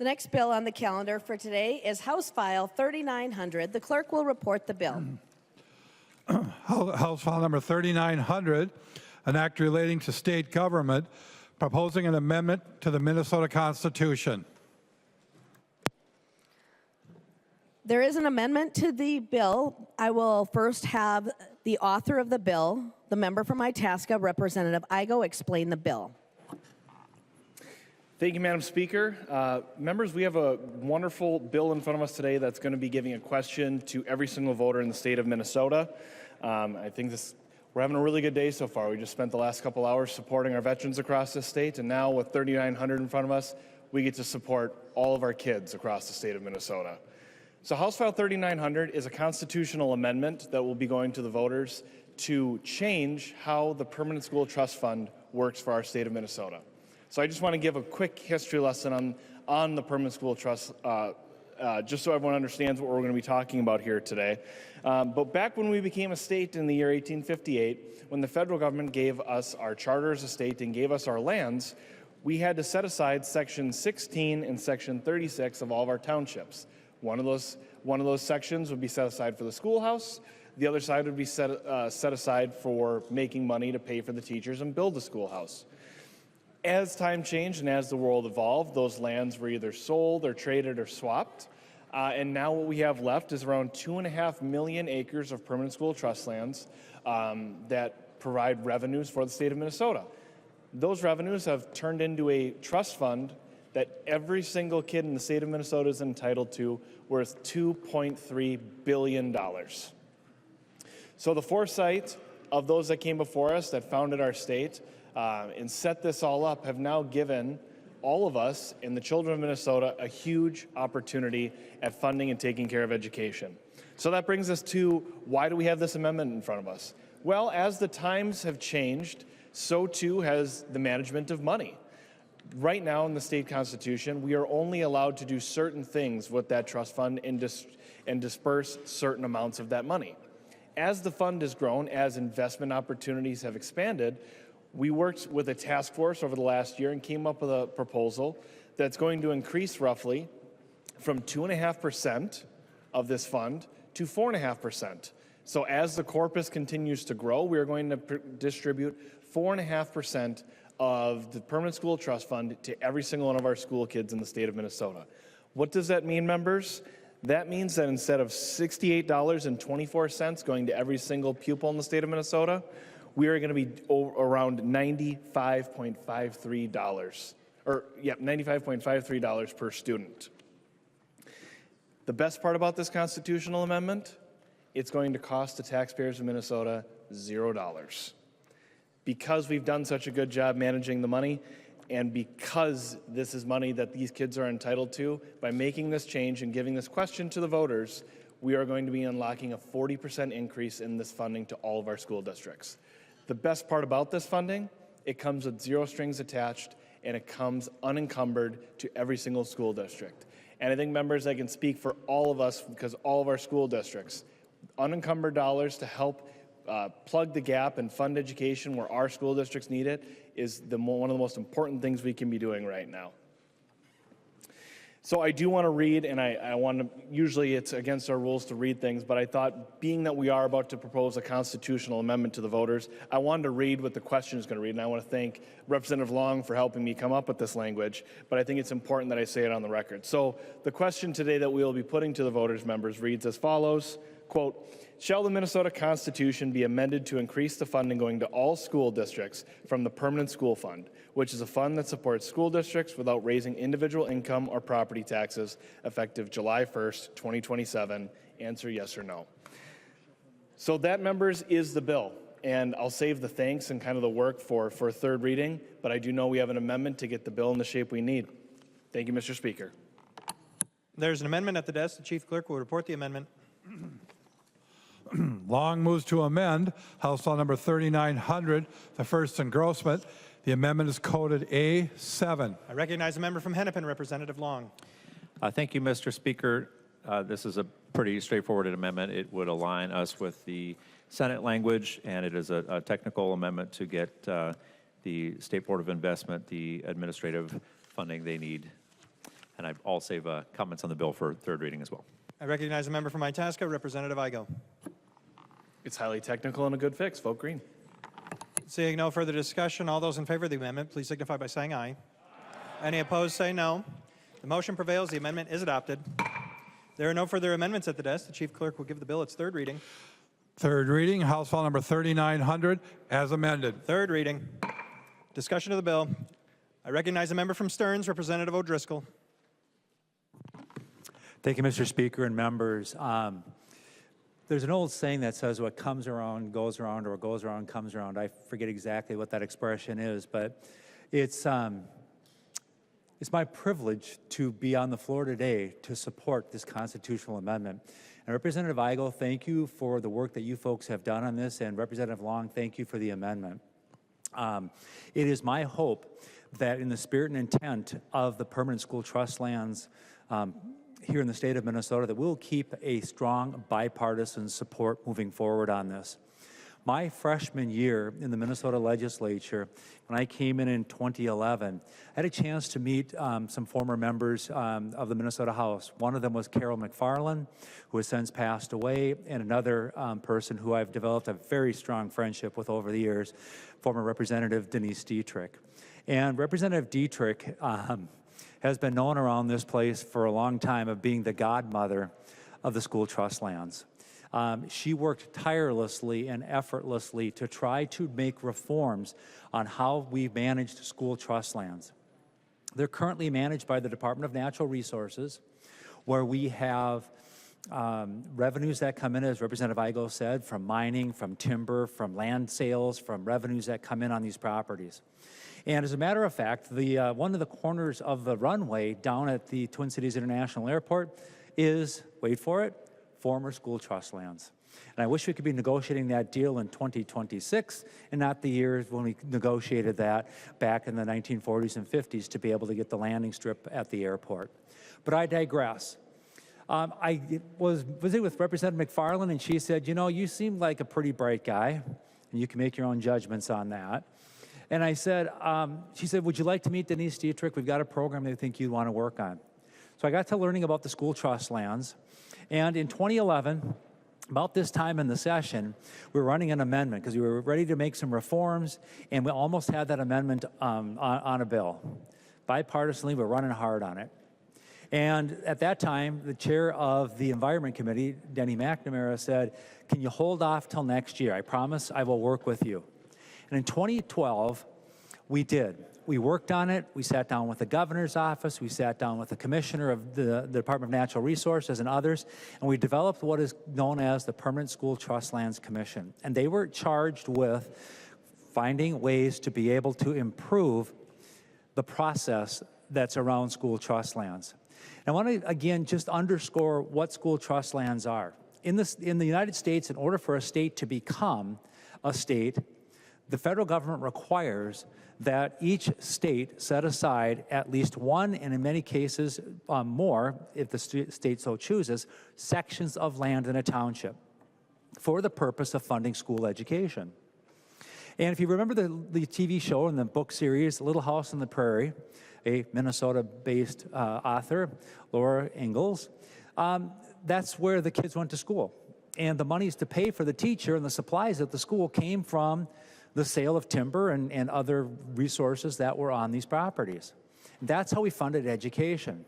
The next bill on the calendar for today is House File 3900. The clerk will report the bill. House File number 3900, an act relating to state government, proposing an amendment to the Minnesota Constitution. There is an amendment to the bill. I will first have the author of the bill, the member from Itasca, Representative Igo, explain the bill. Thank you, Madam Speaker. Members, we have a wonderful bill in front of us today that's going to be giving a question to every single voter in the state of Minnesota. I think we're having a really good day so far. We just spent the last couple hours supporting our veterans across the state, and now with 3,900 in front of us, we get to support all of our kids across the state of Minnesota. So House File 3900 is a constitutional amendment that will be going to the voters to change how the Permanent School Trust Fund works for our state of Minnesota. So I just want to give a quick history lesson on the Permanent School Trust, just so everyone understands what we're going to be talking about here today. But back when we became a state in the year 1858, when the federal government gave us our charter as a state and gave us our lands, we had to set aside Section 16 and Section 36 of all of our townships. One of those sections would be set aside for the schoolhouse. The other side would be set aside for making money to pay for the teachers and build the schoolhouse. As time changed and as the world evolved, those lands were either sold or traded or swapped. And now what we have left is around 2.5 million acres of permanent school trust lands that provide revenues for the state of Minnesota. Those revenues have turned into a trust fund that every single kid in the state of Minnesota is entitled to, worth $2.3 billion. So the foresight of those that came before us that founded our state and set this all up have now given all of us and the children of Minnesota a huge opportunity at funding and taking care of education. So that brings us to, why do we have this amendment in front of us? Well, as the times have changed, so too has the management of money. Right now in the state constitution, we are only allowed to do certain things with that trust fund and disperse certain amounts of that money. As the fund has grown, as investment opportunities have expanded, we worked with a task force over the last year and came up with a proposal that's going to increase roughly from 2.5% of this fund to 4.5%. So as the corpus continues to grow, we are going to distribute 4.5% of the Permanent School Trust Fund to every single one of our school kids in the state of Minnesota. What does that mean, members? That means that instead of $68.24 going to every single pupil in the state of Minnesota, we are going to be around $95.53 per student. The best part about this constitutional amendment, it's going to cost the taxpayers of Minnesota $0. Because we've done such a good job managing the money, and because this is money that these kids are entitled to, by making this change and giving this question to the voters, we are going to be unlocking a 40% increase in this funding to all of our school districts. The best part about this funding, it comes with zero strings attached, and it comes unencumbered to every single school district. And I think, members, I can speak for all of us, because all of our school districts, unencumbered dollars to help plug the gap and fund education where our school districts need it is one of the most important things we can be doing right now. So I do want to read, and I want to, usually it's against our rules to read things, but I thought, being that we are about to propose a constitutional amendment to the voters, I wanted to read what the question is going to read, and I want to thank Representative Long for helping me come up with this language, but I think it's important that I say it on the record. So the question today that we will be putting to the voters, members, reads as follows, quote, shall the Minnesota Constitution be amended to increase the funding going to all school districts from the Permanent School Fund, which is a fund that supports school districts without raising individual income or property taxes effective July 1st, 2027? Answer yes or no. So that, members, is the bill. And I'll save the thanks and kind of the work for third reading, but I do know we have an amendment to get the bill in the shape we need. Thank you, Mr. Speaker. There's an amendment at the desk. The Chief Clerk will report the amendment. Long moves to amend House File number 3900, the first engrossment. The amendment is coded A7. I recognize a member from Hennepin, Representative Long. Thank you, Mr. Speaker. This is a pretty straightforward amendment. It would align us with the Senate language, and it is a technical amendment to get the State Board of Investment the administrative funding they need. And I'll save comments on the bill for third reading as well. I recognize a member from Itasca, Representative Igo. It's highly technical and a good fix. Vote green. Seeing no further discussion, all those in favor of the amendment, please signify by saying aye. Any opposed, say no. The motion prevails. The amendment is adopted. There are no further amendments at the desk. The Chief Clerk will give the bill its third reading. Third reading, House File Number 3900, as amended. Third reading. Discussion of the bill. I recognize a member from Stearns, Representative O'Driscoll. Thank you, Mr. Speaker and members. There's an old saying that says what comes around goes around, or what goes around comes around. I forget exactly what that expression is, but it's my privilege to be on the floor today to support this constitutional amendment. And Representative Igo, thank you for the work that you folks have done on this, and Representative Long, thank you for the amendment. It is my hope that in the spirit and intent of the permanent school trust lands here in the state of Minnesota, that we'll keep a strong bipartisan support moving forward on this. My freshman year in the Minnesota legislature, when I came in 2011, I had a chance to meet some former members of the Minnesota House. One of them was Carol McFarland, who has since passed away, and another person who I've developed a very strong friendship with over the years, former Representative Denise Dietrich. And Representative Dietrich has been known around this place for a long time of being the godmother of the school trust lands. She worked tirelessly and effortlessly to try to make reforms on how we managed school trust lands. They're currently managed by the Department of Natural Resources, where we have revenues that come in, as Representative Igo said, from mining, from timber, from land sales, from revenues that come in on these properties. And as a matter of fact, one of the corners of the runway down at the Twin Cities International Airport is, wait for it, former school trust lands. And I wish we could be negotiating that deal in 2026 and not the years when we negotiated that back in the 1940s and 50s to be able to get the landing strip at the airport. But I digress. I was visiting with Representative McFarland, and she said, you know, you seem like a pretty bright guy, and you can make your own judgments on that. And I said, she said, would you like to meet Denise Dietrich? We've got a program that I think you'd want to work on. So I got to learning about the school trust lands. And in 2011, about this time in the session, we were running an amendment because we were ready to make some reforms, and we almost had that amendment on a bill. Bipartisanly, we were running hard on it. And at that time, the chair of the Environment Committee, Denny McNamara, said, can you hold off till next year? I promise I will work with you. And in 2012, we did. We worked on it. We sat down with the governor's office. We sat down with the commissioner of the Department of Natural Resources and others, and we developed what is known as the Permanent School Trust Lands Commission. And they were charged with finding ways to be able to improve the process that's around school trust lands. And I want to, again, just underscore what school trust lands are. In the United States, in order for a state to become a state, the federal government requires that each state set aside at least one, and in many cases more, if the state so chooses, sections of land in a township for the purpose of funding school education. And if you remember the TV show and the book series, Little House on the Prairie, a Minnesota-based author, Laura Ingalls, that's where the kids went to school. And the monies to pay for the teacher and the supplies at the school came from the sale of timber and other resources that were on these properties. And that's how we funded education.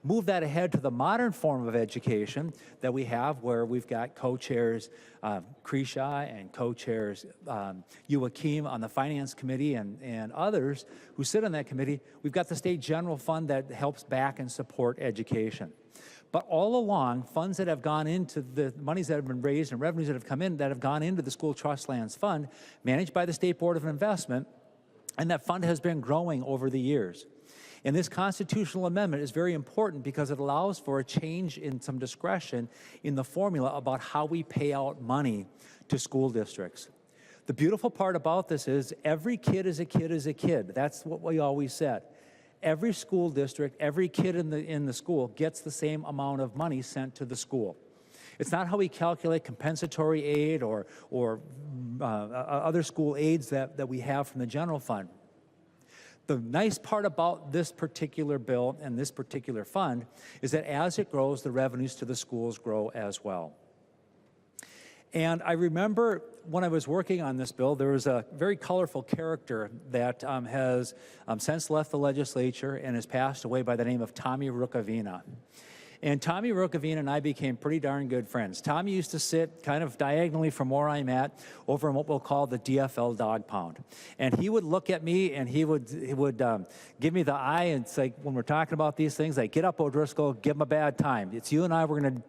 Move that ahead to the modern form of education that we have, where we've got co-chairs Krisha and co-chairs Joachim on the Finance Committee and others who sit on that committee. We've got the State General Fund that helps back and support education. But all along, funds that have gone into the monies that have been raised and revenues that have come in that have gone into the School Trust Lands Fund, managed by the State Board of Investment, and that fund has been growing over the years. And this constitutional amendment is very important because it allows for a change in some discretion in the formula about how we pay out money to school districts. The beautiful part about this is every kid is a kid is a kid. That's what we always said. Every school district, every kid in the school gets the same amount of money sent to the school. It's not how we calculate compensatory aid or other school aids that we have from the general fund. The nice part about this particular bill and this particular fund is that as it grows, the revenues to the schools grow as well. And I remember when I was working on this bill, there was a very colorful character that has since left the legislature and has passed away by the name of Tommy Rukavina. And Tommy Rukavina and I became pretty darn good friends. Tommy used to sit kind of diagonally from where I'm at over in what we'll call the DFL dog pound. And he would look at me and he would give me the eye, and it's like when we're talking about these things, like, get up, O'Driscoll, give him a bad time. It's you and I, we're going to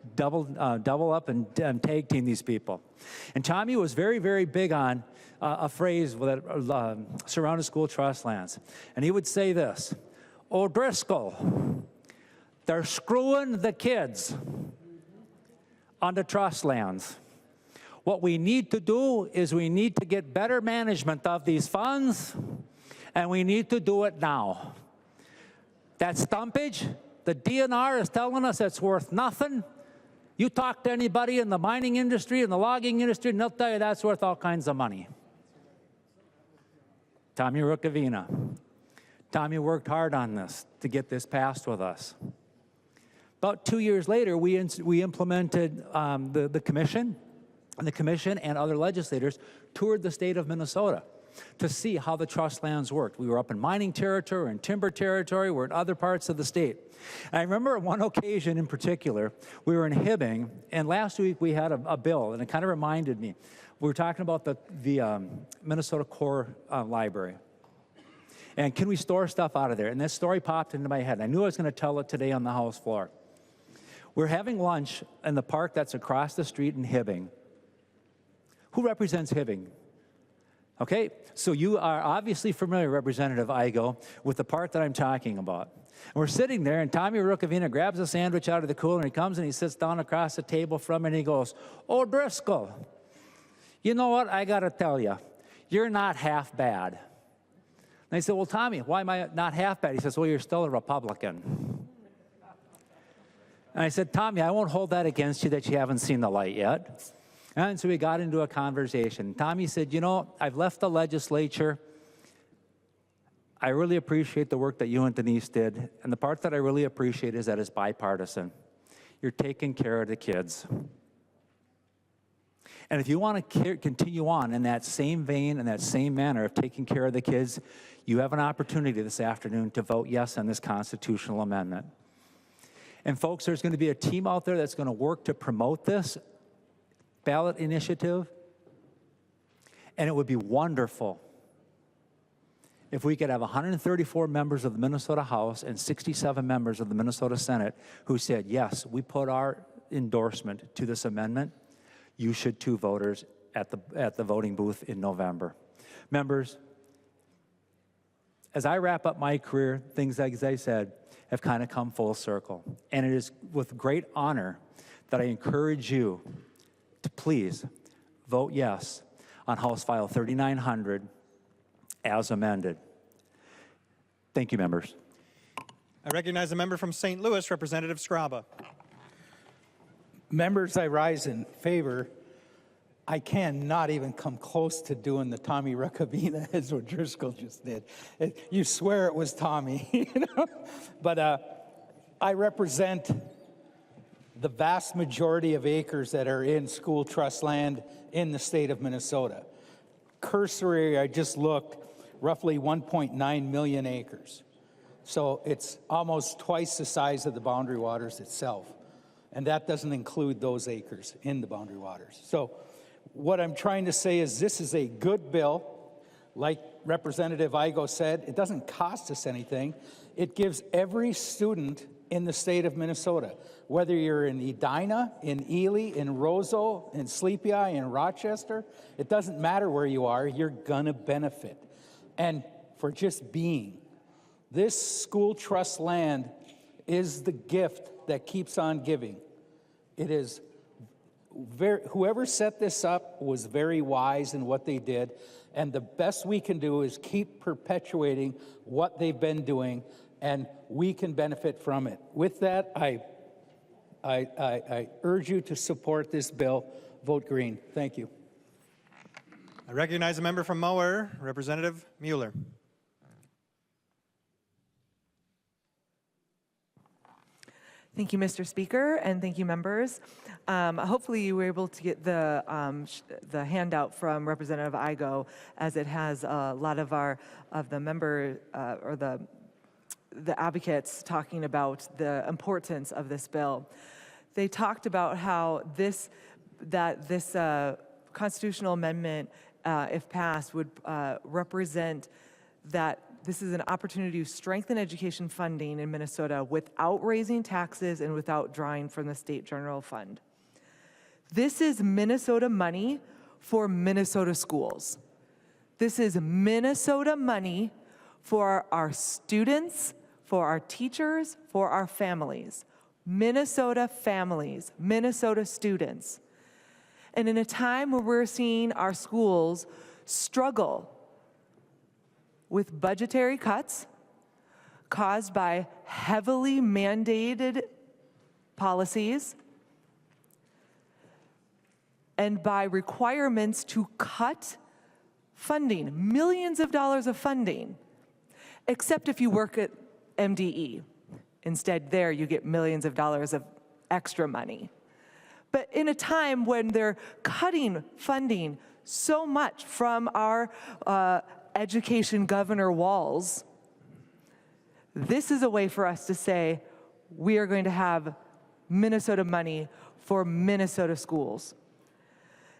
double up and tag team these people. And Tommy was very, very big on a phrase that surrounded school trust lands. And he would say this: O'Driscoll, they're screwing the kids on the trust lands. What we need to do is we need to get better management of these funds, and we need to do it now. That stumpage, the DNR is telling us it's worth nothing. You talk to anybody in the mining industry and the logging industry, and they'll tell you that's worth all kinds of money. Tommy Rukavina. Tommy worked hard on this to get this passed with us. About 2 years later, we implemented the commission, and the commission and other legislators toured the state of Minnesota to see how the trust lands worked. We were up in mining territory, in timber territory, we're in other parts of the state. And I remember one occasion in particular, we were in Hibbing, and last week we had a bill, and it kind of reminded me. We were talking about the Minnesota Core Library. And can we store stuff out of there? And this story popped into my head. I knew I was going to tell it today on the House floor. We're having lunch in the park that's across the street in Hibbing. Who represents Hibbing? Okay, so you are obviously familiar, Representative Igo, with the part that I'm talking about. And we're sitting there, and Tommy Rukavina grabs a sandwich out of the cooler, and he comes and he sits down across the table from me, and he goes, O'Driscoll, you know what, I got to tell you, you're not half bad. And I said, well, Tommy, why am I not half bad? He says, well, you're still a Republican. And I said, Tommy, I won't hold that against you that you haven't seen the light yet. And so we got into a conversation. Tommy said, you know, I've left the legislature. I really appreciate the work that you and Denise did. And the part that I really appreciate is that it's bipartisan. You're taking care of the kids. And if you want to continue on in that same vein and that same manner of taking care of the kids, you have an opportunity this afternoon to vote yes on this constitutional amendment. And folks, there's going to be a team out there that's going to work to promote this ballot initiative. And it would be wonderful if we could have 134 members of the Minnesota House and 67 members of the Minnesota Senate who said, yes, we put our endorsement to this amendment. You should too, voters, at the voting booth in November. Members, as I wrap up my career, things, like as I said, have kind of come full circle. And it is with great honor that I encourage you to please vote yes on House File 3900 as amended. Thank you, members. I recognize a member from St. Louis, Representative Scraba. Members, I rise in favor. I cannot even come close to doing the Tommy Rukavina as O'Driscoll just did. You swear it was Tommy, you know? But I represent the vast majority of acres that are in school trust land in the state of Minnesota. Cursory, I just looked, roughly 1.9 million acres. So it's almost twice the size of the Boundary Waters itself. And that doesn't include those acres in the Boundary Waters. So what I'm trying to say is this is a good bill. Like Representative Igo said, it doesn't cost us anything. It gives every student in the state of Minnesota, whether you're in Edina, in Ely, in Roseau, in Sleepy Eye, in Rochester, it doesn't matter where you are, you're gonna benefit. And for just being, this school trust land is the gift that keeps on giving. It is whoever set this up was very wise in what they did, and the best we can do is keep perpetuating what they've been doing, and we can benefit from it. With that, I urge you to support this bill. Vote green. Thank you. I recognize a member from Mower, Representative Mueller. Thank you, Mr. Speaker, and thank you, members. Hopefully you were able to get the handout from Representative Igo, as it has a lot of the member or the advocates talking about the importance of this bill. They talked about how this constitutional amendment, if passed, would represent that this is an opportunity to strengthen education funding in Minnesota without raising taxes and without drawing from the state general fund. This is Minnesota money for Minnesota schools. This is Minnesota money for our students, for our teachers, for our families. Minnesota families, Minnesota students. And in a time where we're seeing our schools struggle with budgetary cuts caused by heavily mandated policies and by requirements to cut funding, millions of dollars of funding, except if you work at MDE. Instead, there you get millions of dollars of extra money. But in a time when they're cutting funding so much from our education governor Walz, this is a way for us to say we are going to have Minnesota money for Minnesota schools.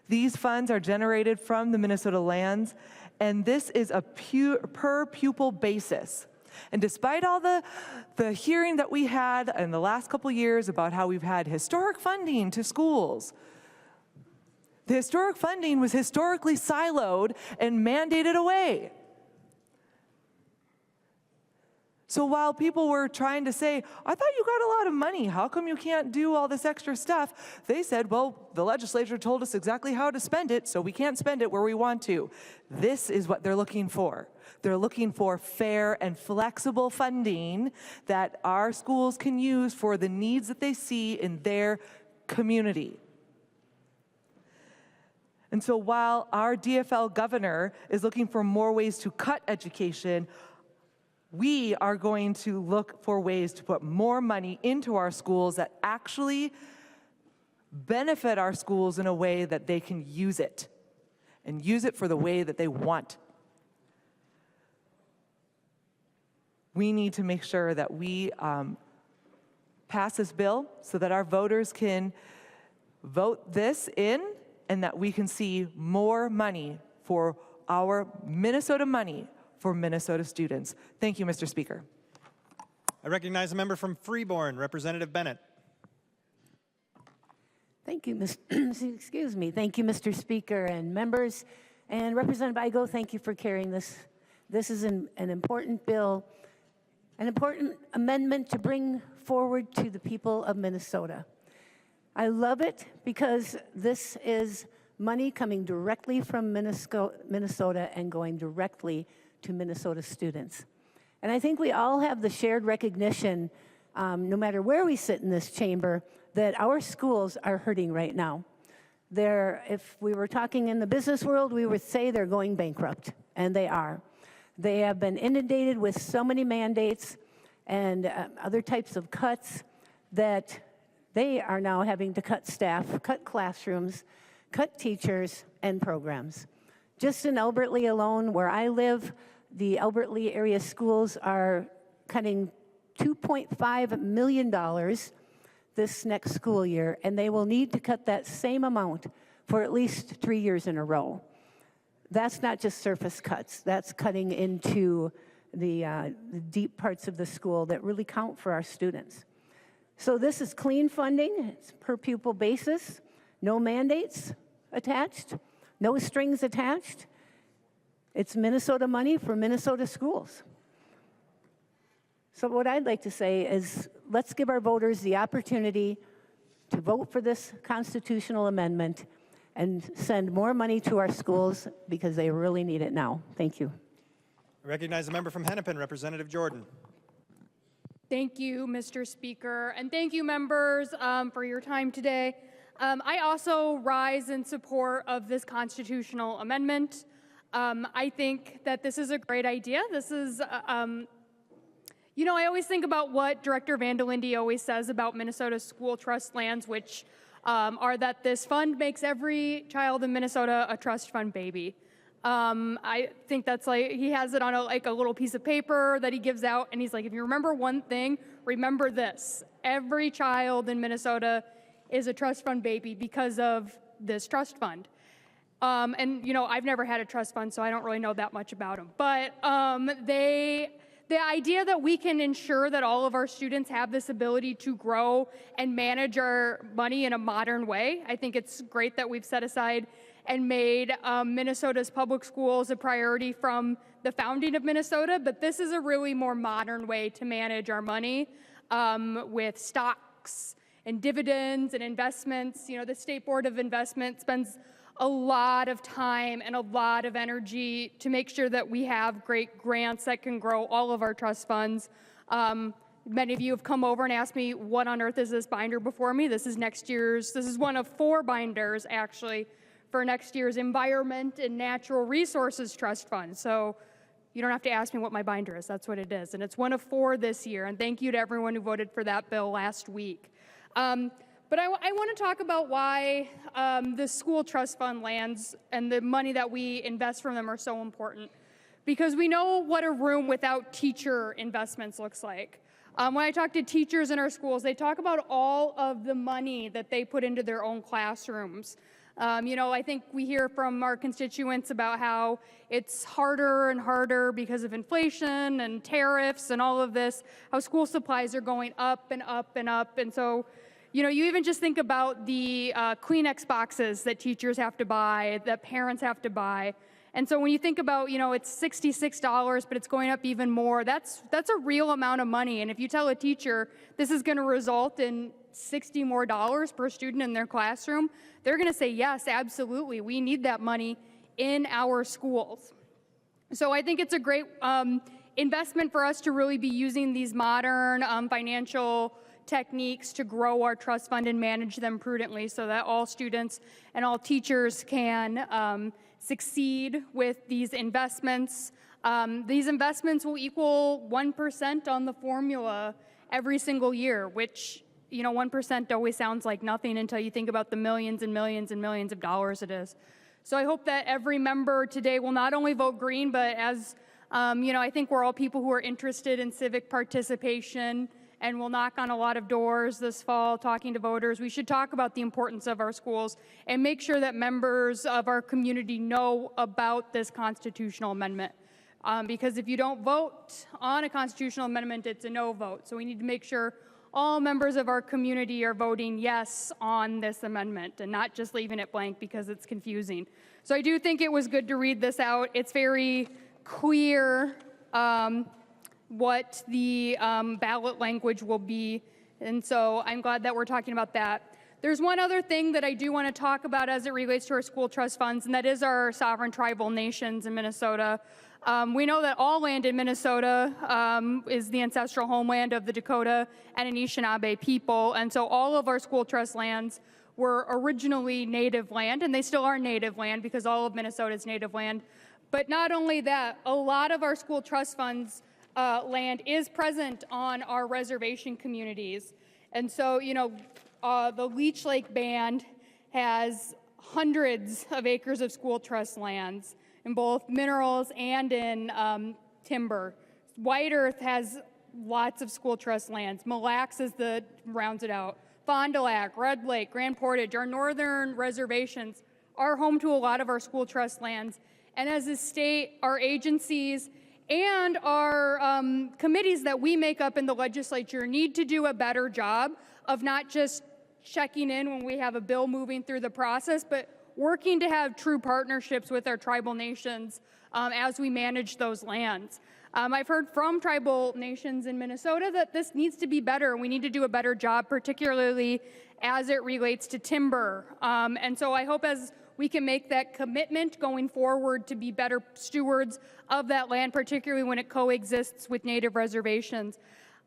These funds are generated from the Minnesota lands, and this is a per pupil basis. And despite all the hearing that we had in the last couple years about how we've had historic funding to schools, the historic funding was historically siloed and mandated away. So while people were trying to say, I thought you got a lot of money, how come you can't do all this extra stuff? They said, well, the legislature told us exactly how to spend it, so we can't spend it where we want to. This is what they're looking for. They're looking for fair and flexible funding that our schools can use for the needs that they see in their community. And so while our DFL governor is looking for more ways to cut education, we are going to look for ways to put more money into our schools that actually benefit our schools in a way that they can use it, and use it for the way that they want. We need to make sure that we pass this bill so that our voters can vote this in, and that we can see more money for our Minnesota money for Minnesota students. Thank you, Mr. Speaker. I recognize a member from Freeborn, Representative Bennett. Thank you, excuse me. Thank you, Mr. Speaker and members. And Representative Igo, thank you for carrying this. This is an important bill, an important amendment to bring forward to the people of Minnesota. I love it because this is money coming directly from Minnesota and going directly to Minnesota students. And I think we all have the shared recognition, no matter where we sit in this chamber, that our schools are hurting right now. If we were talking in the business world, we would say they're going bankrupt, and they are. They have been inundated with so many mandates and other types of cuts that they are now having to cut staff, cut classrooms, cut teachers and programs. Just in Albert Lea alone, where I live, the Albert Lea area schools are cutting $2.5 million this next school year, and they will need to cut that same amount for at least 3 years in a row. That's not just surface cuts. That's cutting into the deep parts of the school that really count for our students. So this is clean funding. It's per pupil basis, no mandates attached, no strings attached. It's Minnesota money for Minnesota schools. So what I'd like to say is, let's give our voters the opportunity to vote for this constitutional amendment and send more money to our schools because they really need it now. Thank you. I recognize a member from Hennepin, Representative Jordan. Thank you, Mr. Speaker, and thank you, members, for your time today. I also rise in support of this constitutional amendment. I think that this is a great idea. This is, You know, I always think about what Director Vandelindy always says about Minnesota's school trust lands, which are that this fund makes every child in Minnesota a trust fund baby. I think that's like, he has it on a little piece of paper that he gives out, and he's like, if you remember one thing, remember this. Every child in Minnesota is a trust fund baby because of this trust fund. And, you know, I've never had a trust fund, so I don't really know that much about them. But the idea that we can ensure that all of our students have this ability to grow and manage our money in a modern way, I think it's great that we've set aside and made Minnesota's public schools a priority from the founding of Minnesota. But this is a really more modern way to manage our money with stocks and dividends and investments. You know, the State Board of Investment spends a lot of time and a lot of energy to make sure that we have great grants that can grow all of our trust funds. Many of you have come over and asked me, what on earth is this binder before me? This is one of 4 binders actually for next year's Environment and Natural Resources Trust Fund. So you don't have to ask me what my binder is, that's what it is. And it's one of 4 this year, and thank you to everyone who voted for that bill last week. But I want to talk about why the school trust fund lands and the money that we invest from them are so important. Because we know what a room without teacher investments looks like. When I talk to teachers in our schools, they talk about all of the money that they put into their own classrooms. You know, I think we hear from our constituents about how it's harder and harder because of inflation and tariffs and all of this, how school supplies are going up and up and up. And so, you know, you even just think about the Kleenex boxes that teachers have to buy, that parents have to buy. And so when you think about, you know, it's $66, but it's going up even more, that's a real amount of money. And if you tell a teacher this is going to result in $60 more per student in their classroom, they're going to say, yes, absolutely, we need that money in our schools. So I think it's a great investment for us to really be using these modern financial techniques to grow our trust fund and manage them prudently so that all students and all teachers can succeed with these investments. These investments will equal 1% on the formula every single year, which, you know, 1% always sounds like nothing until you think about the millions and millions and millions of dollars it is. So I hope that every member today will not only vote green, but as, you know, I think we're all people who are interested in civic participation and we'll knock on a lot of doors this fall talking to voters. We should talk about the importance of our schools and make sure that members of our community know about this constitutional amendment. Because if you don't vote on a constitutional amendment, it's a no vote. So we need to make sure all members of our community are voting yes on this amendment and not just leaving it blank because it's confusing. So I do think it was good to read this out. It's very clear what the ballot language will be. And so I'm glad that we're talking about that. There's one other thing that I do want to talk about as it relates to our school trust funds, and that is our sovereign tribal nations in Minnesota. We know that all land in Minnesota is the ancestral homeland of the Dakota and Anishinaabe people, and so all of our school trust lands were originally native land, and they still are native land because all of Minnesota is native land. But not only that, a lot of our school trust funds land is present on our reservation communities. And so, you know, the Leech Lake Band has hundreds of acres of school trust lands in both minerals and in timber. White Earth has lots of school trust lands. Mille Lacs is the rounds it out. Fond du Lac, Red Lake, Grand Portage, our northern reservations are home to a lot of our school trust lands. And as a state, our agencies and our committees that we make up in the legislature need to do a better job of not just checking in when we have a bill moving through the process, but working to have true partnerships with our tribal nations as we manage those lands. I've heard from tribal nations in Minnesota that this needs to be better. We need to do a better job, particularly as it relates to timber. And so I hope as we can make that commitment going forward to be better stewards of that land, particularly when it coexists with native reservations.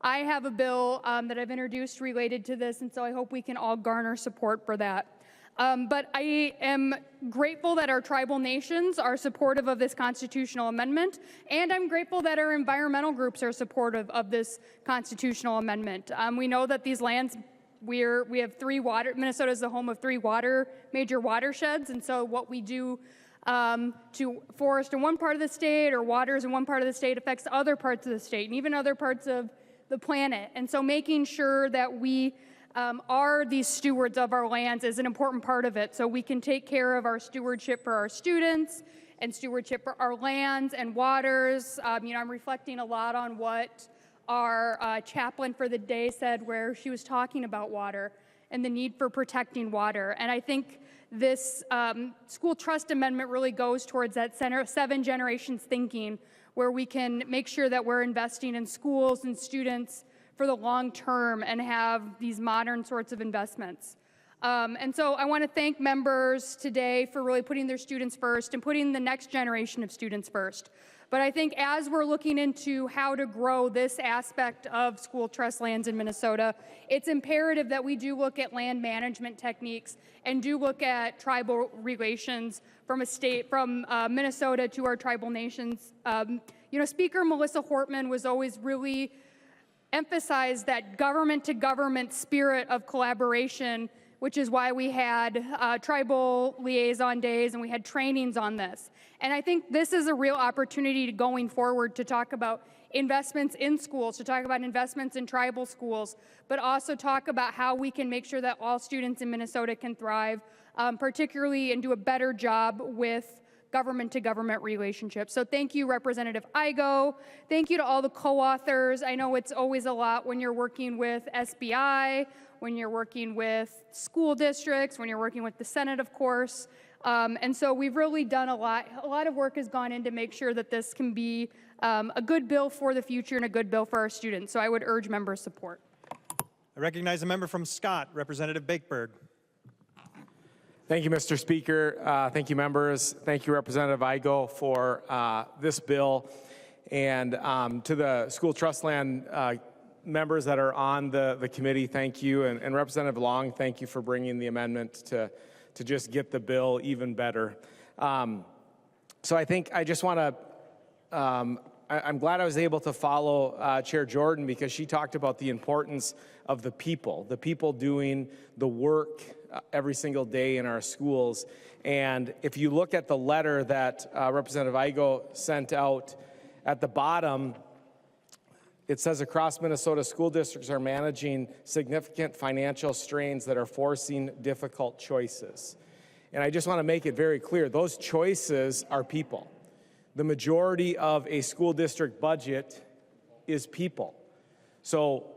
I have a bill that I've introduced related to this, and so I hope we can all garner support for that. But I am grateful that our tribal nations are supportive of this constitutional amendment, and I'm grateful that our environmental groups are supportive of this constitutional amendment. We know that these lands, we have Minnesota is the home of three major watersheds, and so what we do to forest in one part of the state or waters in one part of the state affects other parts of the state and even other parts of the planet. And so making sure that we are these stewards of our lands is an important part of it, so we can take care of our stewardship for our students and stewardship for our lands and waters. I'm reflecting a lot on what our chaplain for the day said, where she was talking about water and the need for protecting water. And I think this school trust amendment really goes towards that 7 generations thinking, where we can make sure that we're investing in schools and students for the long term and have these modern sorts of investments. And so I want to thank members today for really putting their students first and putting the next generation of students first. But I think as we're looking into how to grow this aspect of school trust lands in Minnesota, it's imperative that we do look at land management techniques and do look at tribal relations from Minnesota to our tribal nations. Speaker Melissa Hortman was always really emphasized that government to government spirit of collaboration, which is why we had tribal liaison days and we had trainings on this. And I think this is a real opportunity going forward to talk about investments in schools, to talk about investments in tribal schools, but also talk about how we can make sure that all students in Minnesota can thrive, particularly and do a better job with government to government relationships. So thank you, Representative Igo. Thank you to all the co-authors. I know it's always a lot when you're working with SBI, when you're working with school districts, when you're working with the Senate, of course. And so we've really done a lot of work has gone in to make sure that this can be a good bill for the future and a good bill for our students. So I would urge member support. I recognize a member from Scott, Representative Bakeberg. Thank you, Mr. Speaker. Thank you, members. Thank you, Representative Igo, for this bill. And to the school trust land members that are on the committee, thank you. And Representative Long, thank you for bringing the amendment to just get the bill even better. So I think I just want to, I'm glad I was able to follow Chair Jordan, because she talked about the importance of the people doing the work every single day in our schools. And if you look at the letter that Representative Igo sent out, at the bottom, it says across Minnesota, school districts are managing significant financial strains that are forcing difficult choices. And I just want to make it very clear, those choices are people. The majority of a school district budget is people. So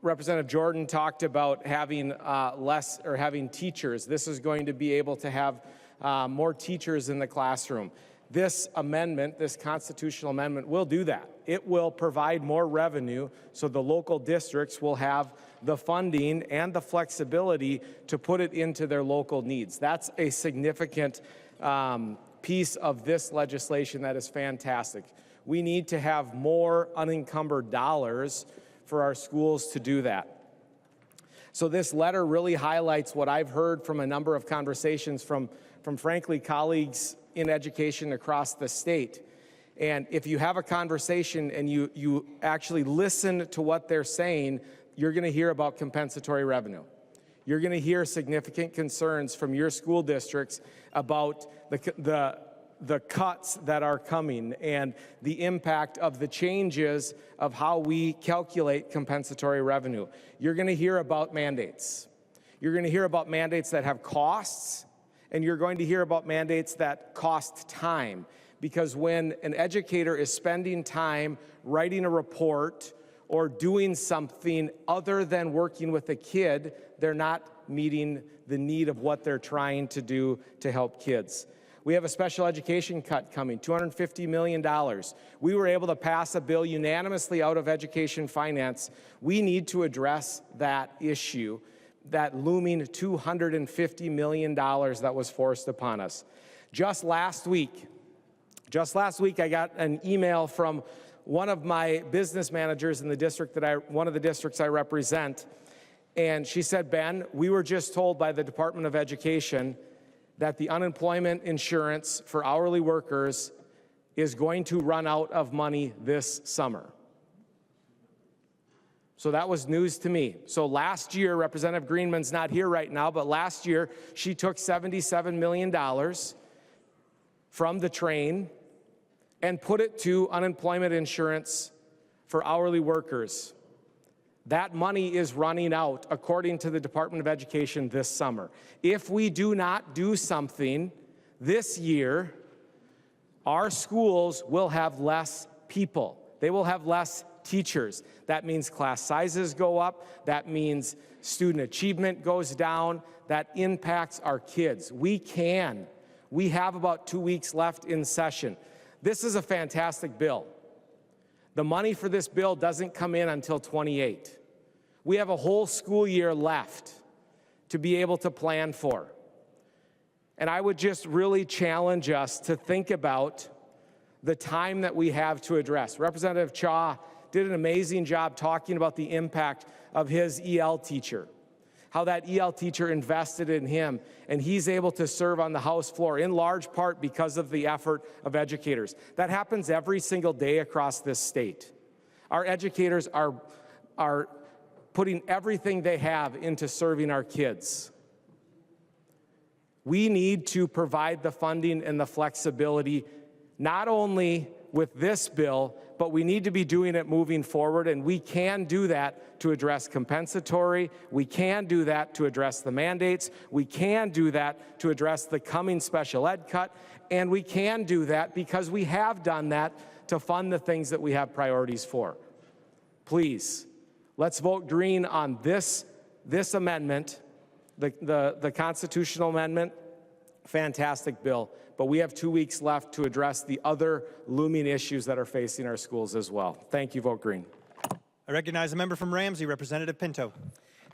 Representative Jordan talked about having having teachers. This is going to be able to have more teachers in the classroom. This amendment, this constitutional amendment, will do that. It will provide more revenue so the local districts will have the funding and the flexibility to put it into their local needs. That's a significant piece of this legislation that is fantastic. We need to have more unencumbered dollars for our schools to do that. So this letter really highlights what I've heard from a number of conversations from frankly, colleagues in education across the state. And if you have a conversation and you actually listen to what they're saying, you're going to hear about compensatory revenue. You're going to hear significant concerns from your school districts about the cuts that are coming and the impact of the changes of how we calculate compensatory revenue. You're going to hear about mandates. You're going to hear about mandates that have costs, and you're going to hear about mandates that cost time. Because when an educator is spending time writing a report or doing something other than working with a kid, they're not meeting the need of what they're trying to do to help kids. We have a special education cut coming, $250 million. We were able to pass a bill unanimously out of education finance. We need to address that issue, that looming $250 million that was forced upon us. Just last week, I got an email from one of my business managers in the district one of the districts I represent, And she said, Ben, we were just told by the Department of Education that the unemployment insurance for hourly workers is going to run out of money this summer. So that was news to me. So last year, Representative Greenman's not here right now, but last year she took $77 million from the train and put it to unemployment insurance for hourly workers. That money is running out, according to the Department of Education, this summer. If we do not do something this year, our schools will have less people. They will have less teachers. That means class sizes go up. That means student achievement goes down. That impacts our kids. We have about 2 weeks left in session. This is a fantastic bill. The money for this bill doesn't come in until 28. We have a whole school year left to be able to plan for. And I would just really challenge us to think about the time that we have to address. Representative Chaw did an amazing job talking about the impact of his EL teacher, how that EL teacher invested in him, and he's able to serve on the House floor, in large part because of the effort of educators. That happens every single day across this state. Our educators are putting everything they have into serving our kids. We need to provide the funding and the flexibility, not only with this bill, but we need to be doing it moving forward, and we can do that to address compensatory. We can do that to address the mandates. We can do that to address the coming special ed cut, and we can do that because we have done that to fund the things that we have priorities for. Please, let's vote green on this amendment, the constitutional amendment. Fantastic bill, but we have 2 weeks left to address the other looming issues that are facing our schools as well. Thank you, vote green. I recognize a member from Ramsey, Representative Pinto.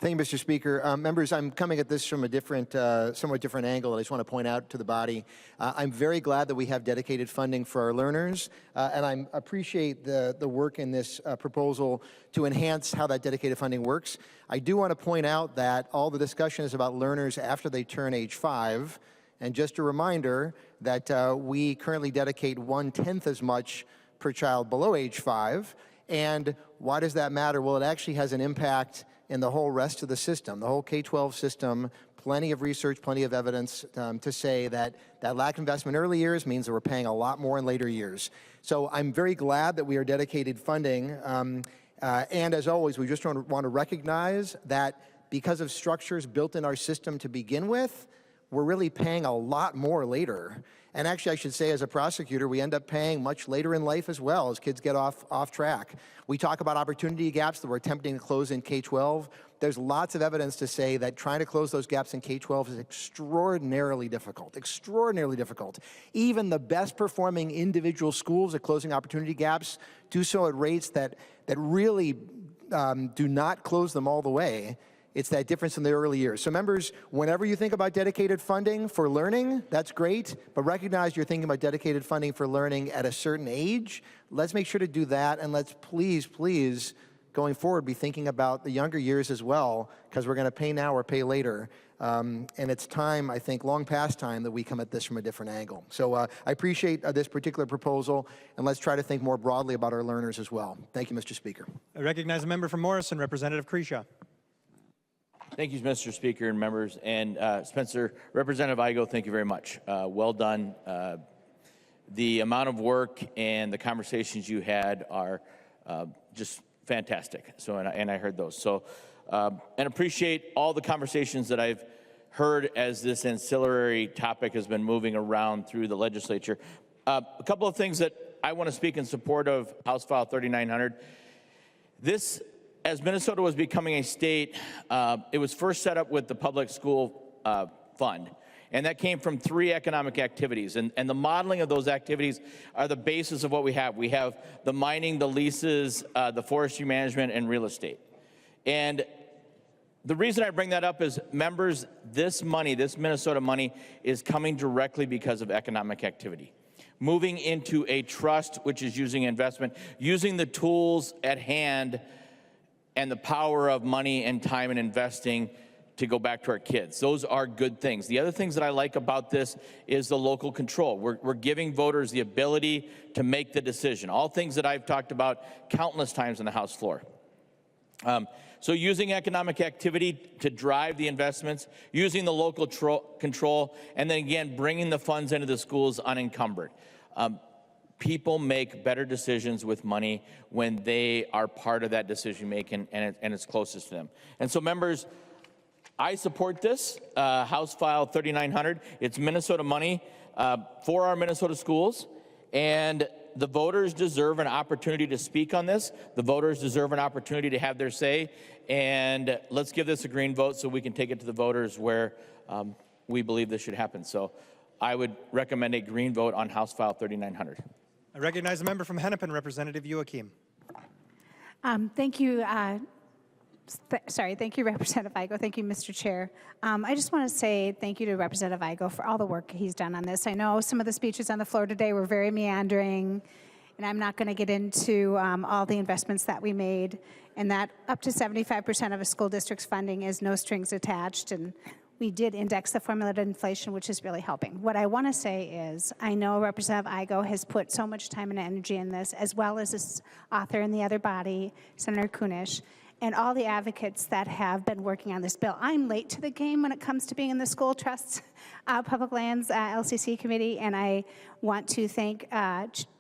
Thank you, Mr. Speaker. Members, I'm coming at this from a somewhat different angle, and I just want to point out to the body, I'm very glad that we have dedicated funding for our learners, and I appreciate the work in this proposal to enhance how that dedicated funding works. I do want to point out that all the discussion is about learners after they turn age 5, and just a reminder that we currently dedicate 1/10 as much per child below age 5. And why does that matter? Well, it actually has an impact in the whole rest of the system, the whole K-12 system. Plenty of research, plenty of evidence to say that that lack of investment in early years means that we're paying a lot more in later years. So I'm very glad that we are dedicated funding. And as always, we just want to recognize that because of structures built in our system to begin with, we're really paying a lot more later. And actually, I should say, as a prosecutor, we end up paying much later in life as well as kids get off track. We talk about opportunity gaps that we're attempting to close in K-12. There's lots of evidence to say that trying to close those gaps in K-12 is extraordinarily difficult, extraordinarily difficult. Even the best performing individual schools at closing opportunity gaps do so at rates that really do not close them all the way. It's that difference in the early years. So members, whenever you think about dedicated funding for learning, that's great, but recognize you're thinking about dedicated funding for learning at a certain age. Let's make sure to do that, and let's please, going forward, be thinking about the younger years as well, because we're going to pay now or pay later. And it's time, I think, long past time that we come at this from a different angle. So I appreciate this particular proposal, and let's try to think more broadly about our learners as well. Thank you, Mr. Speaker. I recognize a member from Morrison, Representative Kresha. Thank you, Mr. Speaker and members. And Spencer, Representative Igo, thank you very much. Well done. The amount of work and the conversations you had are just fantastic. So, and I heard those. So, and appreciate all the conversations that I've heard as this ancillary topic has been moving around through the legislature. A couple of things that I want to speak in support of House File 3900. This, as Minnesota was becoming a state, it was first set up with the public school fund. And that came from 3 economic activities. And the modeling of those activities are the basis of what we have. We have the mining, the leases, the forestry management, and real estate. And the reason I bring that up is, members, this money, this Minnesota money, is coming directly because of economic activity. Moving into a trust, which is using investment, using the tools at hand and the power of money and time and investing to go back to our kids. Those are good things. The other things that I like about this is the local control. We're giving voters the ability to make the decision. All things that I've talked about countless times on the House floor. So using economic activity to drive the investments, using the local control, and then again, bringing the funds into the schools unencumbered. People make better decisions with money when they are part of that decision making and it's closest to them. And so members, I support this, House File 3900. It's Minnesota money for our Minnesota schools, and the voters deserve an opportunity to speak on this. The voters deserve an opportunity to have their say, and let's give this a green vote so we can take it to the voters where we believe this should happen. So I would recommend a green vote on House File 3900. I recognize the member from Hennepin, Representative Joachim. Thank you. Thank you, Representative Igo. Thank you, Mr. Chair. I just want to say thank you to Representative Igo for all the work he's done on this. I know some of the speeches on the floor today were very meandering, and I'm not going to get into all the investments that we made, and that up to 75% of a school district's funding is no strings attached, and we did index the formula to inflation, which is really helping. What I want to say is, I know Representative Igo has put so much time and energy in this, as well as this author in the other body, Senator Kunish, and all the advocates that have been working on this bill. I'm late to the game when it comes to being in the School Trust Public Lands LCC Committee, and I want to thank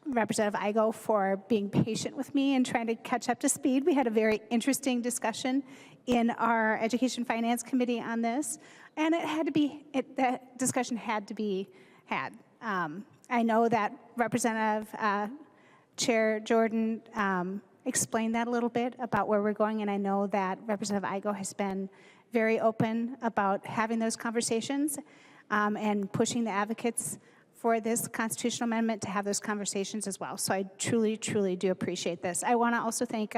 Representative Igo for being patient with me and trying to catch up to speed. We had a very interesting discussion in our Education Finance Committee on this, and that discussion had to be had. I know that Representative Chair Jordan explain that a little bit about where we're going, and I know that Representative Igo has been very open about having those conversations and pushing the advocates for this constitutional amendment to have those conversations as well. So I truly, truly do appreciate this. I want to also thank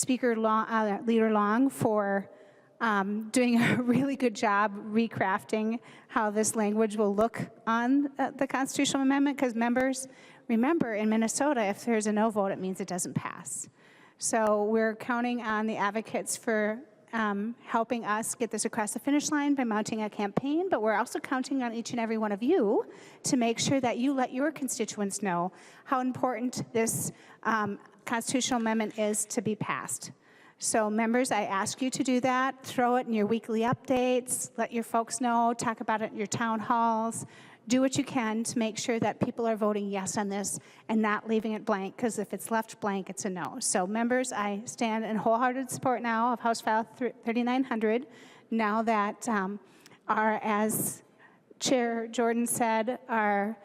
Leader Long for doing a really good job recrafting how this language will look on the constitutional amendment, because members, remember, in Minnesota, if there's a no vote, it means it doesn't pass. So we're counting on the advocates for helping us get this across the finish line by mounting a campaign, but we're also counting on each and every one of you to make sure that you let your constituents know how important this constitutional amendment is to be passed. So members, I ask you to do that. Throw it in your weekly updates, let your folks know, talk about it in your town halls. Do what you can to make sure that people are voting yes on this and not leaving it blank, because if it's left blank, it's a no. So members, I stand in wholehearted support now of House File 3900, now that as Chair Jordan said, our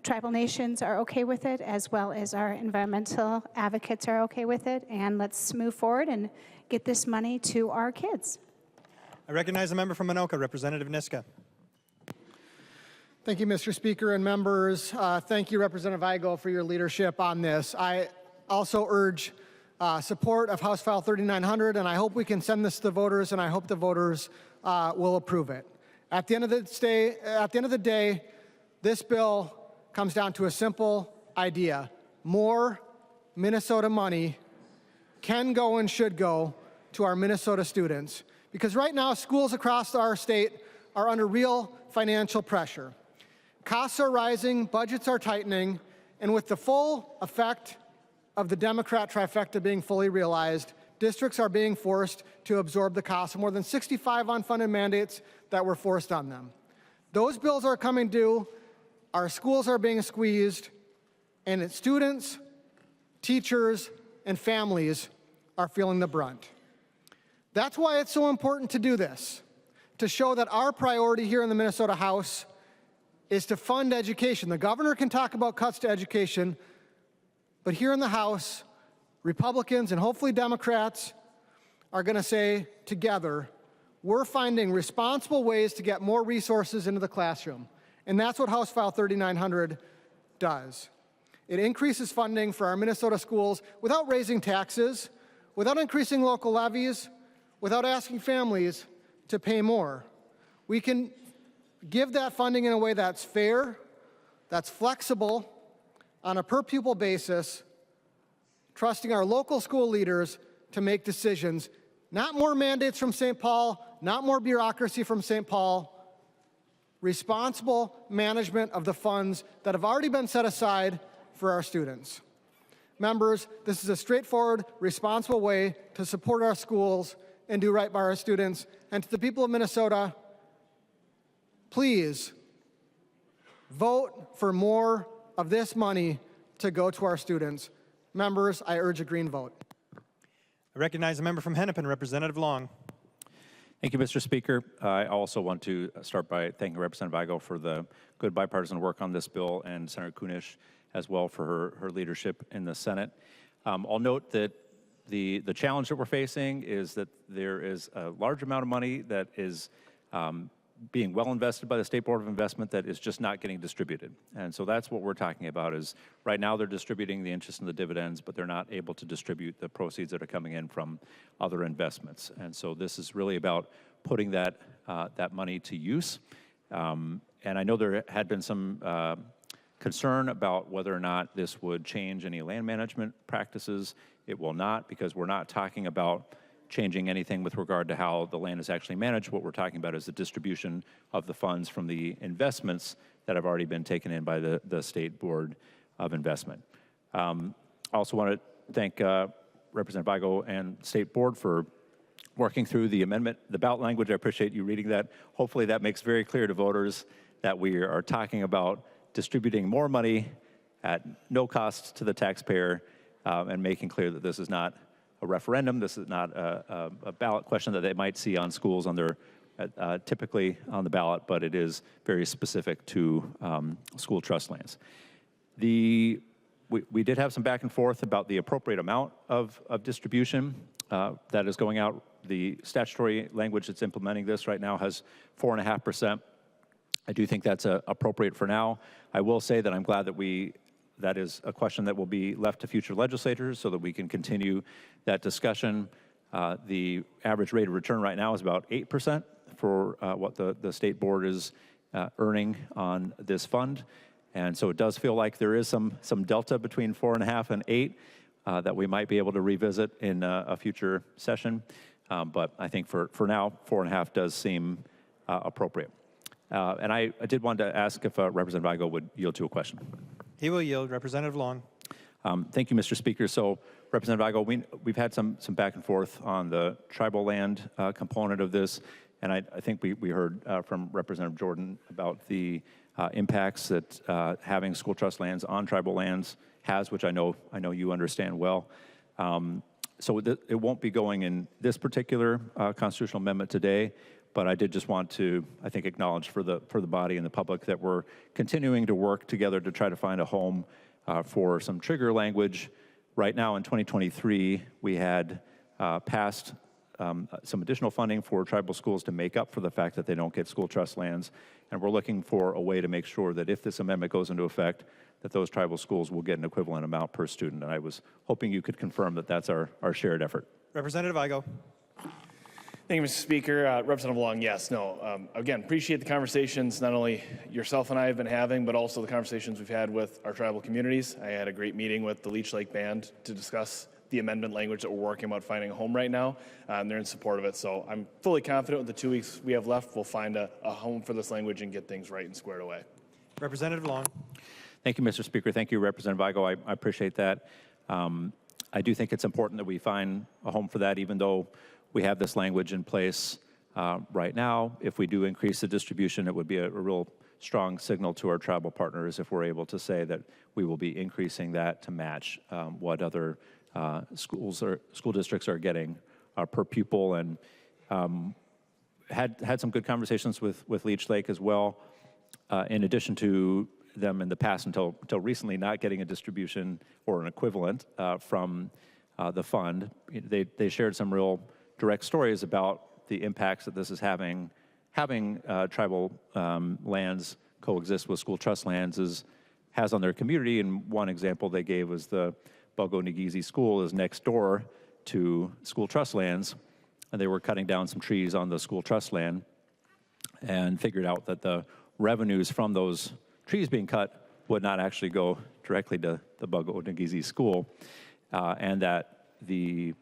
tribal nations are okay with it, as well as our environmental advocates are okay with it, and let's move forward and get this money to our kids. I recognize the member from Anoka, Representative Niska. Thank you, Mr. Speaker and members. Thank you, Representative Igo, for your leadership on this. I also urge support of House File 3900, and I hope we can send this to the voters, and I hope the voters will approve it. At the end of the day, this bill comes down to a simple idea. More Minnesota money can go and should go to our Minnesota students, because right now schools across our state are under real financial pressure. Costs are rising, budgets are tightening, and with the full effect of the Democrat trifecta being fully realized, districts are being forced to absorb the cost of more than 65 unfunded mandates that were forced on them. Those bills are coming due, our schools are being squeezed, and its students, teachers, and families are feeling the brunt. That's why it's so important to do this, to show that our priority here in the Minnesota House is to fund education. The governor can talk about cuts to education, but here in the House, Republicans and hopefully Democrats are going to say together, we're finding responsible ways to get more resources into the classroom. And that's what House File 3900 does. It increases funding for our Minnesota schools without raising taxes, without increasing local levies, without asking families to pay more. We can give that funding in a way that's fair, that's flexible, on a per pupil basis, trusting our local school leaders to make decisions. Not more mandates from St. Paul, not more bureaucracy from St. Paul. Responsible management of the funds that have already been set aside for our students. Members, this is a straightforward, responsible way to support our schools and do right by our students. And to the people of Minnesota, please vote for more of this money to go to our students. Members, I urge a green vote. I recognize the member from Hennepin, Representative Long. Thank you, Mr. Speaker. I also want to start by thanking Representative Igo for the good bipartisan work on this bill, and Senator Kunish as well for her leadership in the Senate. I'll note that the challenge that we're facing is that there is a large amount of money that is being well invested by the State Board of Investment that is just not getting distributed. And so that's what we're talking about. Is right now they're distributing the interest and the dividends, but they're not able to distribute the proceeds that are coming in from other investments. And so this is really about putting that money to use. And I know there had been some concern about whether or not this would change any land management practices. It will not, because we're not talking about changing anything with regard to how the land is actually managed. What we're talking about is the distribution of the funds from the investments that have already been taken in by the State Board of Investment. I also want to thank Representative Igo and State Board for working through the amendment, the ballot language. I appreciate you reading that. Hopefully that makes very clear to voters that we are talking about distributing more money at no cost to the taxpayer, and making clear that this is not a referendum. This is not a ballot question that they might see on schools on their typically on the ballot, but it is very specific to school trust lands. We did have some back and forth about the appropriate amount of distribution that is going out. The statutory language that's implementing this right now has 4.5%. I do think that's appropriate for now. I will say that I'm glad that that is a question that will be left to future legislators so that we can continue that discussion. The average rate of return right now is about 8% for what the State Board is earning on this fund. And so it does feel like there is some delta between 4.5 and 8 that we might be able to revisit in a future session. But I think for now, 4.5 does seem appropriate. And I did want to ask if Representative Igo would yield to a question. He will yield. Representative Long. Thank you, Mr. Speaker. So, Representative Igo, we've had some back and forth on the tribal land component of this, and I think we heard from Representative Jordan about the impacts that having school trust lands on tribal lands has, which I know you understand well. So it won't be going in this particular constitutional amendment today, but I did just want to, I think, acknowledge for the body and the public that we're continuing to work together to try to find a home for some trigger language. Right now in 2023, we had passed some additional funding for tribal schools to make up for the fact that they don't get school trust lands. And we're looking for a way to make sure that if this amendment goes into effect, that those tribal schools will get an equivalent amount per student. And I was hoping you could confirm that that's our shared effort. Representative Igo. Thank you, Mr. Speaker. Representative Long, yes, no. Again, appreciate the conversations not only yourself and I have been having, but also the conversations we've had with our tribal communities. I had a great meeting with the Leech Lake Band to discuss the amendment language that we're working about finding a home right now, and they're in support of it. So I'm fully confident with the 2 weeks we have left, we'll find a home for this language and get things right and squared away. Representative Long. Thank you, Mr. Speaker. Thank you, Representative Igo. I appreciate that. I do think it's important that we find a home for that, even though we have this language in place right now. If we do increase the distribution, it would be a real strong signal to our tribal partners if we're able to say that we will be increasing that to match what other school districts are getting per pupil. And had some good conversations with Leech Lake as well. In addition to them in the past until recently not getting a distribution or an equivalent from the fund, they shared some real direct stories about the impacts that this is having tribal lands coexist with school trust lands has on their community. And one example they gave was the Bogo-Nagizi School is next door to school trust lands, and they were cutting down some trees on the school trust land and figured out that the revenues from those trees being cut would not actually go directly to the Bogo-Nagizi School, and that the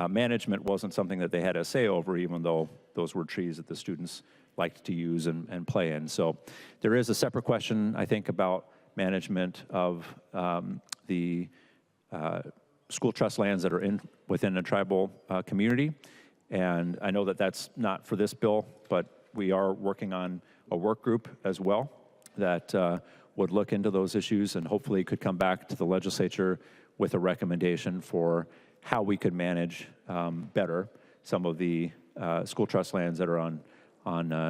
management wasn't something that they had a say over, even though those were trees that the students liked to use and play in. So there is a separate question, I think, about management of the school trust lands that are within a tribal community. And I know that that's not for this bill, but we are working on a work group as well that would look into those issues and hopefully could come back to the legislature with a recommendation for how we could manage better some of the school trust lands that are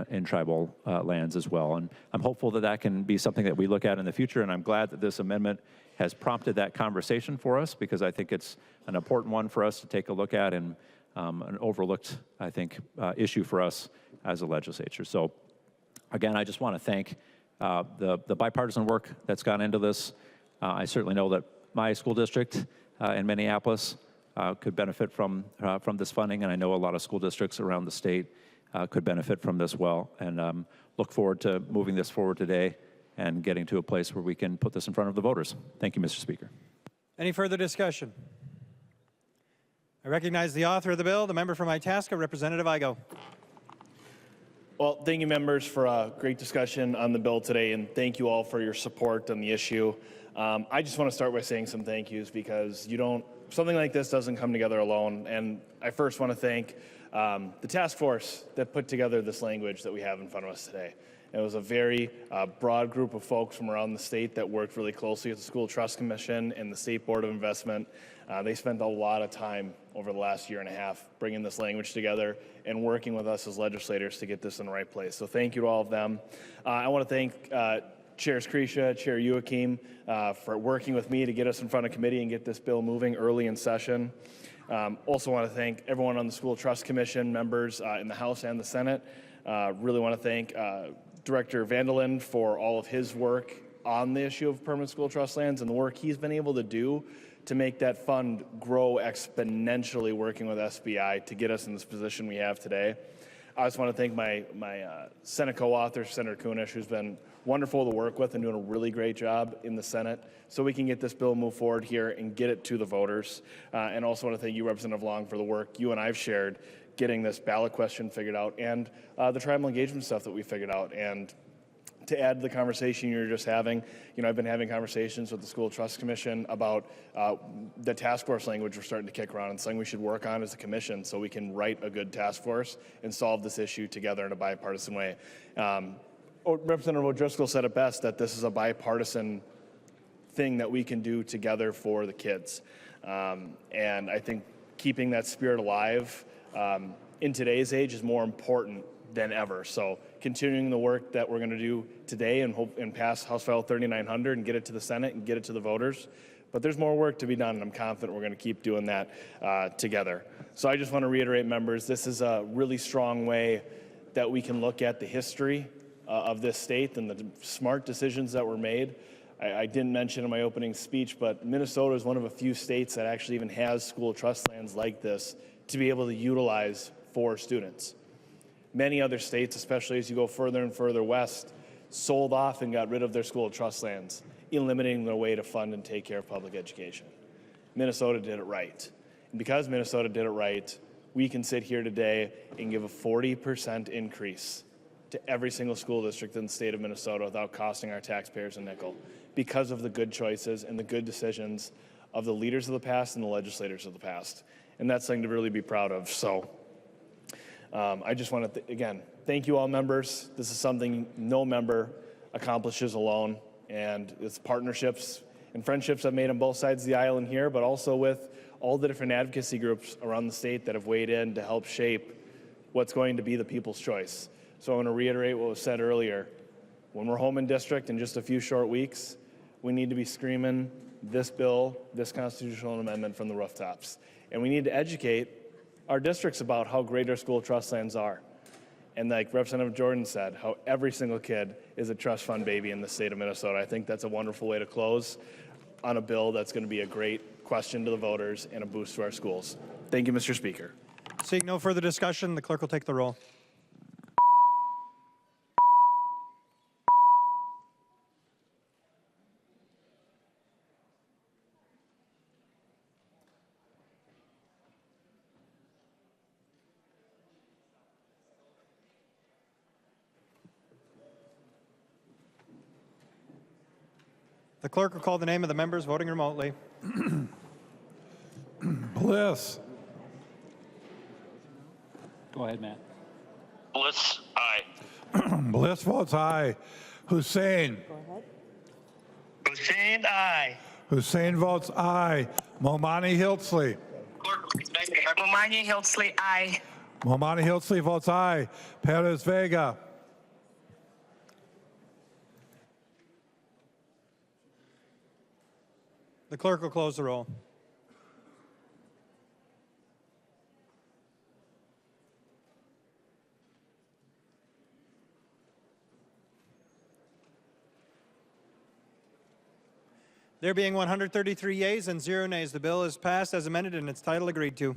in tribal lands as well. And I'm hopeful that that can be something that we look at in the future, and I'm glad that this amendment has prompted that conversation for us, because I think it's an important one for us to take a look at, and an overlooked, I think, issue for us as a legislature. So again, I just want to thank the bipartisan work that's gone into this. I certainly know that my school district in Minneapolis could benefit from this funding, and I know a lot of school districts around the state could benefit from this well, and look forward to moving this forward today and getting to a place where we can put this in front of the voters. Thank you, Mr. Speaker. Any further discussion? I recognize the author of the bill, the member from Itasca, Representative Igo. Well, thank you, members, for a great discussion on the bill today, and thank you all for your support on the issue. I just want to start by saying some thank yous, because something like this doesn't come together alone. And I first want to thank the task force that put together this language that we have in front of us today. It was a very broad group of folks from around the state that worked really closely with the School Trust Commission and the State Board of Investment. They spent a lot of time over the last year and a half bringing this language together and working with us as legislators to get this in the right place. So thank you to all of them. I want to thank Chairs Krisha, Chair Joachim, for working with me to get us in front of committee and get this bill moving early in session. Also want to thank everyone on the School Trust Commission, members in the House and the Senate. Really want to thank Director Vanderlind for all of his work on the issue of permanent school trust lands and the work he's been able to do to make that fund grow exponentially, working with SBI to get us in this position we have today. I just want to thank my Senate co-author, Senator Kunish, who's been wonderful to work with and doing a really great job in the Senate, so we can get this bill moved forward here and get it to the voters. And also want to thank you, Representative Long, for the work you and I've shared getting this ballot question figured out, and the tribal engagement stuff that we figured out. And to add to the conversation you're just having, I've been having conversations with the School Trust Commission about the task force language we're starting to kick around, and something we should work on as a commission so we can write a good task force and solve this issue together in a bipartisan way. Representative O'Driscoll said it best, that this is a bipartisan thing that we can do together for the kids. And I think keeping that spirit alive in today's age is more important than ever. So continuing the work that we're going to do today and pass House File 3900 and get it to the Senate and get it to the voters. But there's more work to be done, and I'm confident we're going to keep doing that together. So I just want to reiterate, members, this is a really strong way that we can look at the history of this state and the smart decisions that were made. I didn't mention in my opening speech, but Minnesota is one of a few states that actually even has school trust lands like this to be able to utilize for students. Many other states, especially as you go further and further west, sold off and got rid of their school trust lands, eliminating their way to fund and take care of public education. Minnesota did it right. And because Minnesota did it right, we can sit here today and give a 40% increase to every single school district in the state of Minnesota without costing our taxpayers a nickel, because of the good choices and the good decisions of the leaders of the past and the legislators of the past. And that's something to really be proud of. So I just want to, again, thank you all, members. This is something no member accomplishes alone, and it's partnerships and friendships I've made on both sides of the aisle in here, but also with all the different advocacy groups around the state that have weighed in to help shape what's going to be the people's choice. So I want to reiterate what was said earlier. When we're home in district in just a few short weeks, we need to be screaming this bill, this constitutional amendment from the rooftops. And we need to educate our districts about how great our school trust lands are. And like Representative Jordan said, how every single kid is a trust fund baby in the state of Minnesota. I think that's a wonderful way to close on a bill that's going to be a great question to the voters and a boost to our schools. Thank you, Mr. Speaker. Seeing no further discussion, the clerk will take the roll. The clerk will call the name of the members voting remotely. Bliss. Go ahead, Matt. Bliss, aye. Bliss votes aye. Hussein. Hussein, aye. Hussein votes aye. Momani Hiltsley. Momani Hiltsley, aye. Momani Hiltsley votes aye. Perez Vega. The clerk will close the roll. There being 133 yeas and 0 nays, the bill is passed as amended and its title agreed to.